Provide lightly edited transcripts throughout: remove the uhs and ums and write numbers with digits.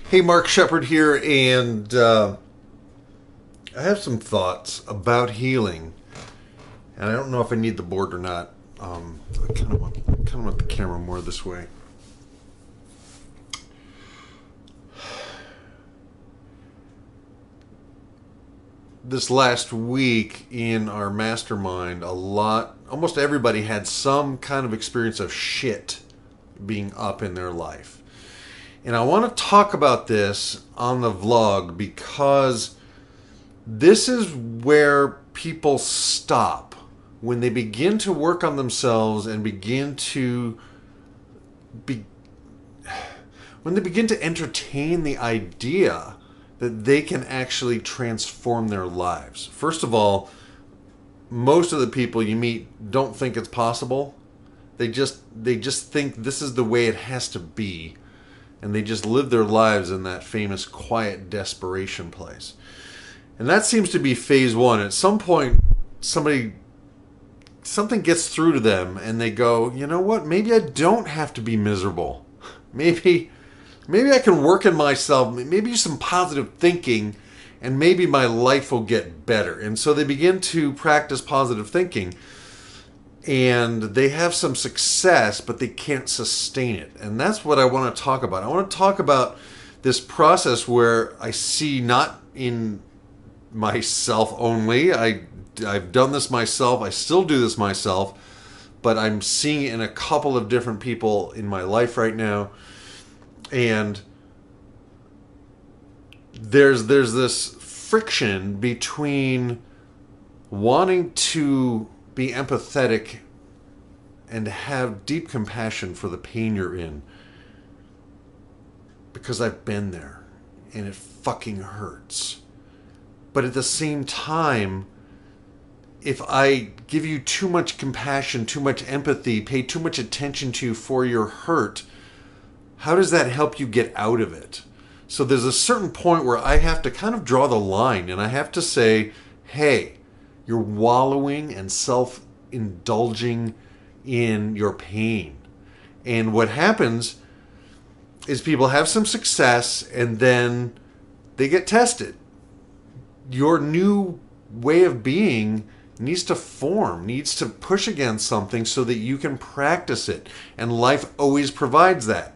Hey, Mark, Shepard here, and I have some thoughts about healing, and I don't know if I need the board or not. I kind of want the camera more this way. This last week in our mastermind, almost everybody had some kind of experience of shit being up in their life. And I want to talk about this on the vlog because this is where people stop when they begin to work on themselves and when they begin to entertain the idea that they can actually transform their lives. First of all, most of the people you meet don't think it's possible. They just think this is the way it has to be. And they just live their lives in that famous quiet desperation place. And that seems to be phase one. At some point, something gets through to them and they go, you know what, maybe I don't have to be miserable. Maybe I can work in myself, maybe some positive thinking, and maybe my life will get better. And so they begin to practice positive thinking. And they have some success, but they can't sustain it. And that's what I want to talk about. I want to talk about this process where I see not in myself only. I've done this myself. I still do this myself. But I'm seeing it in a couple of different people in my life right now. And there's this friction between wanting to be empathetic and have deep compassion for the pain you're in, because I've been there and it fucking hurts. But at the same time, if I give you too much compassion, too much empathy, pay too much attention to you for your hurt, how does that help you get out of it? So there's a certain point where I have to kind of draw the line and I have to say, hey, you're wallowing and self-indulging in your pain. And what happens is people have some success and then they get tested. Your new way of being needs to form, needs to push against something so that you can practice it. And life always provides that.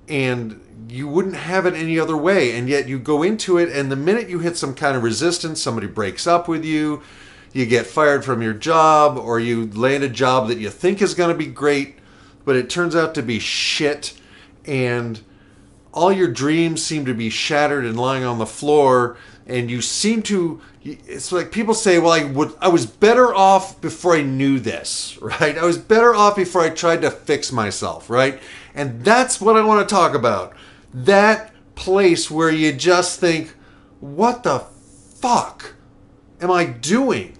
And you wouldn't have it any other way. And yet you go into it, and the minute you hit some kind of resistance, somebody breaks up with you, you get fired from your job, or you land a job that you think is going to be great, but it turns out to be shit, and all your dreams seem to be shattered and lying on the floor, and you seem to, it's like people say, well, I was better off before I knew this, right? I was better off before I tried to fix myself, right? And that's what I want to talk about. That place where you just think, what the fuck am I doing?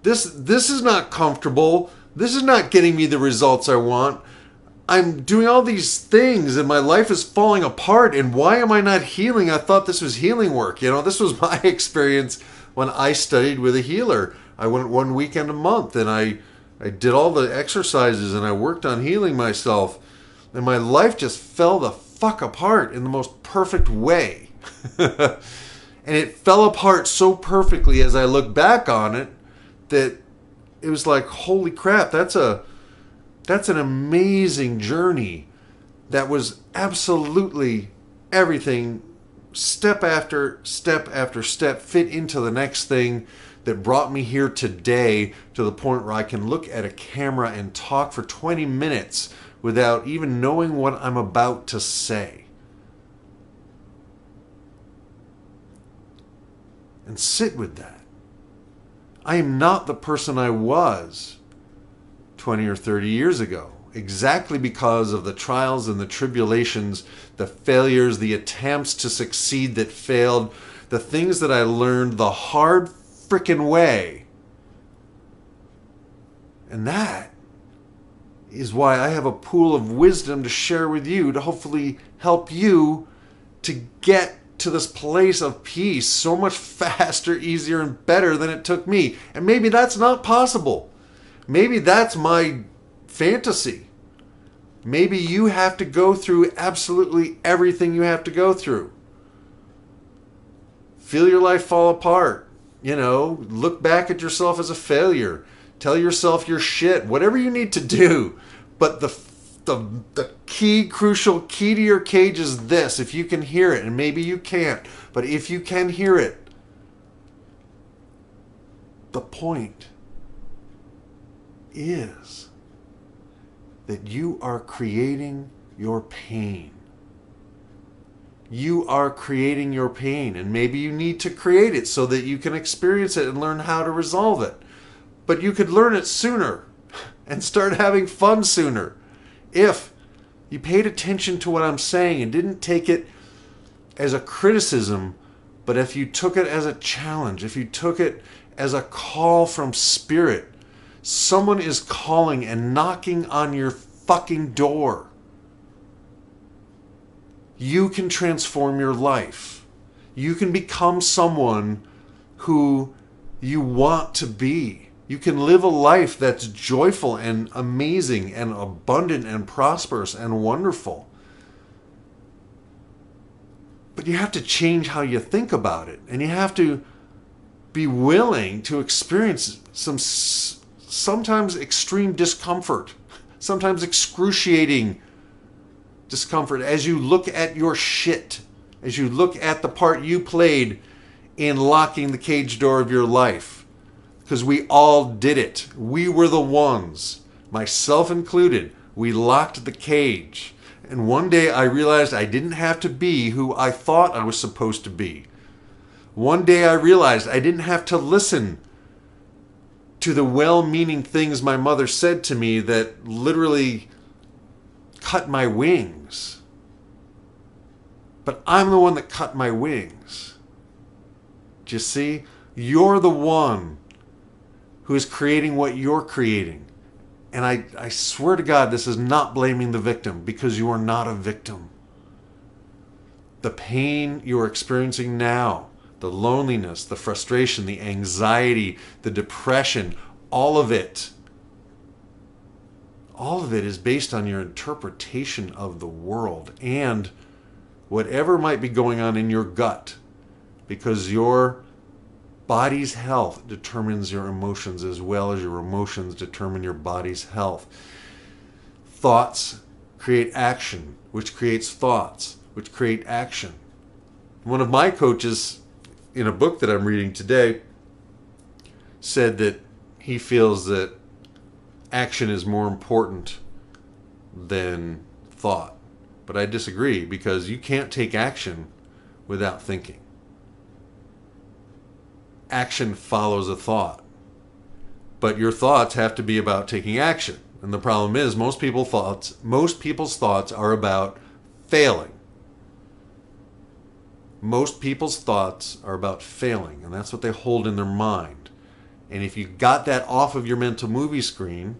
This is not comfortable. This is not getting me the results I want. I'm doing all these things and my life is falling apart. And why am I not healing? I thought this was healing work. You know, this was my experience when I studied with a healer. I went one weekend a month and I did all the exercises and I worked on healing myself. And my life just fell the fuck apart in the most perfect way. And it fell apart so perfectly as I look back on it that it was like, holy crap, that's an amazing journey. That was absolutely everything, step after step after step, fit into the next thing that brought me here today to the point where I can look at a camera and talk for 20 minutes without even knowing what I'm about to say. And sit with that. I am not the person I was 20 or 30 years ago, exactly because of the trials and the tribulations, the failures, the attempts to succeed that failed, the things that I learned the hard frickin' way. And that is why I have a pool of wisdom to share with you, to hopefully help you to get to this place of peace so much faster, easier, and better than it took me. And maybe that's not possible. Maybe that's my fantasy. Maybe you have to go through absolutely everything you have to go through. Feel your life fall apart. Look back at yourself as a failure. Tell yourself you're shit. Whatever you need to do. But the crucial key to your cage is this. If you can hear it, and maybe you can't, but if you can hear it, the point is that you are creating your pain. You are creating your pain, and maybe you need to create it so that you can experience it and learn how to resolve it. But you could learn it sooner and start having fun sooner if you paid attention to what I'm saying and didn't take it as a criticism, but if you took it as a challenge, if you took it as a call from spirit. Someone is calling and knocking on your fucking door. You can transform your life. You can become someone who you want to be. You can live a life that's joyful and amazing and abundant and prosperous and wonderful. But you have to change how you think about it. And you have to be willing to experience some sometimes extreme discomfort, sometimes excruciating discomfort as you look at your shit, as you look at the part you played in locking the cage door of your life. Because we all did it. We were the ones, myself included. We locked the cage. And one day I realized I didn't have to be who I thought I was supposed to be. One day I realized I didn't have to listen to the well-meaning things my mother said to me that literally cut my wings. But I'm the one that cut my wings. Do you see? You're the one who is creating what you're creating. And I swear to God, this is not blaming the victim, because you are not a victim. The pain you are experiencing now, the loneliness, the frustration, the anxiety, the depression, all of it is based on your interpretation of the world and whatever might be going on in your gut, because your body's health determines your emotions as well as your emotions determine your body's health. Thoughts create action, which creates thoughts, which create action. One of my coaches, in a book that I'm reading today, said that he feels that action is more important than thought. But I disagree, because you can't take action without thinking. Action follows a thought. But your thoughts have to be about taking action. And the problem is most people's thoughts are about failing. Most people's thoughts are about failing, and that's what they hold in their mind. And if you got that off of your mental movie screen,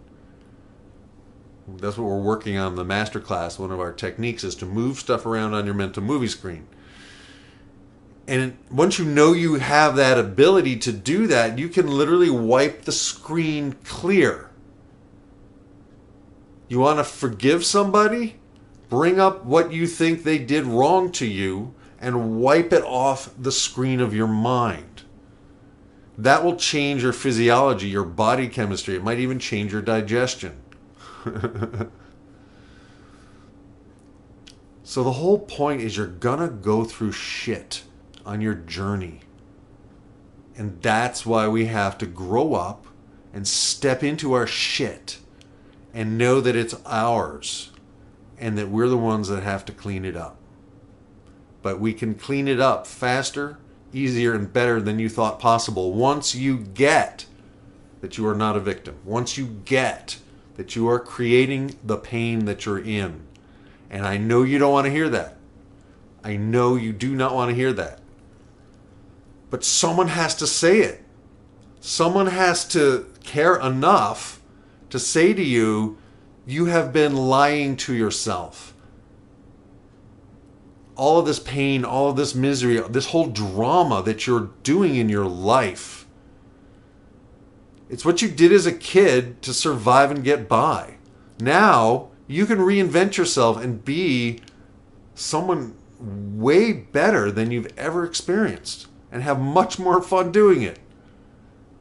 that's what we're working on in the masterclass. One of our techniques is to move stuff around on your mental movie screen. And once you know you have that ability to do that, you can literally wipe the screen clear. You want to forgive somebody? Bring up what you think they did wrong to you and wipe it off the screen of your mind. That will change your physiology, your body chemistry. It might even change your digestion. So the whole point is you're gonna go through shit on your journey. And that's why we have to grow up and step into our shit and know that it's ours and that we're the ones that have to clean it up. But we can clean it up faster, easier, and better than you thought possible once you get that you are not a victim. Once you get that you are creating the pain that you're in. And I know you don't want to hear that. I know you do not want to hear that. But someone has to say it. Someone has to care enough to say to you, you have been lying to yourself all of this pain, all of this misery, this whole drama that you're doing in your life. It's what you did as a kid to survive and get by. Now, you can reinvent yourself and be someone way better than you've ever experienced and have much more fun doing it.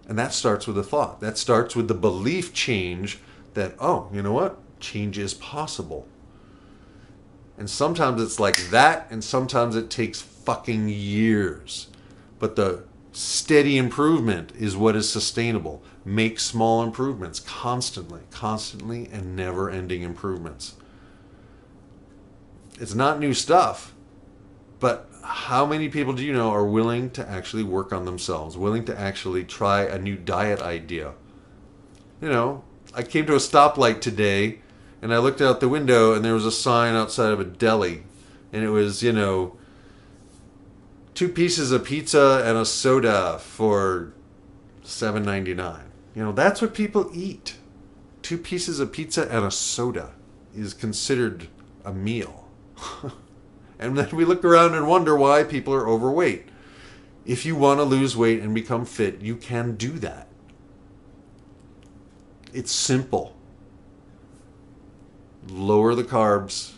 And that starts with a thought. That starts with the belief change that, oh, you know what? Change is possible. And sometimes it's like that, and sometimes it takes fucking years. But the steady improvement is what is sustainable. Make small improvements constantly, and never-ending improvements. It's not new stuff, but how many people do you know are willing to actually work on themselves, willing to actually try a new diet idea? You know, I came to a stoplight today, and I looked out the window, and there was a sign outside of a deli, and it was, 2 pieces of pizza and a soda for $7.99. That's what people eat. 2 pieces of pizza and a soda is considered a meal. And then we look around and wonder why people are overweight. If you want to lose weight and become fit, you can do that. It's simple. Lower the carbs,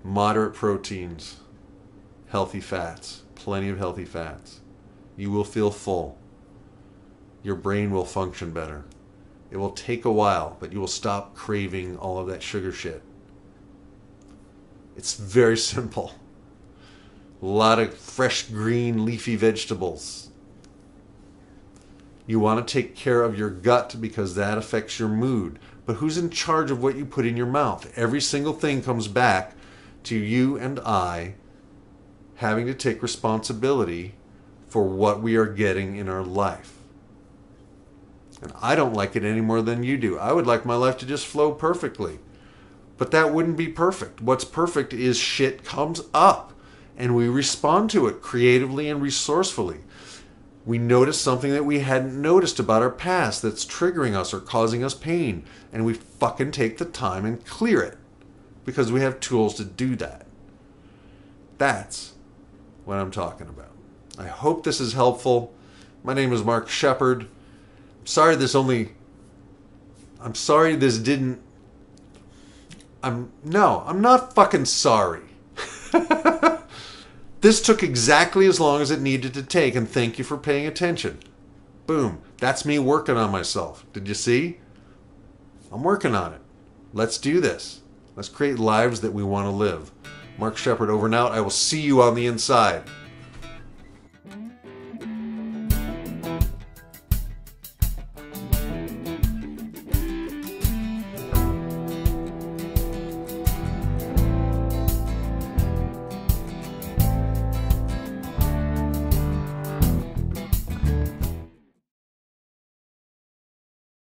moderate proteins, healthy fats, plenty of healthy fats. You will feel full. Your brain will function better. It will take a while, but you will stop craving all of that sugar shit. It's very simple. A lot of fresh, green, leafy vegetables. You want to take care of your gut because that affects your mood. But who's in charge of what you put in your mouth? Every single thing comes back to you and I having to take responsibility for what we are getting in our life. And I don't like it any more than you do. I would like my life to just flow perfectly. But that wouldn't be perfect. What's perfect is shit comes up and we respond to it creatively and resourcefully. We notice something that we hadn't noticed about our past that's triggering us or causing us pain, and we fucking take the time and clear it because we have tools to do that. That's what I'm talking about. I hope this is helpful. My name is Mark Shepard. I'm sorry this didn't... I'm not fucking sorry. This took exactly as long as it needed to take, and thank you for paying attention. Boom. That's me working on myself. Did you see? I'm working on it. Let's do this. Let's create lives that we want to live. Mark Shepard over and out. I will see you on the inside.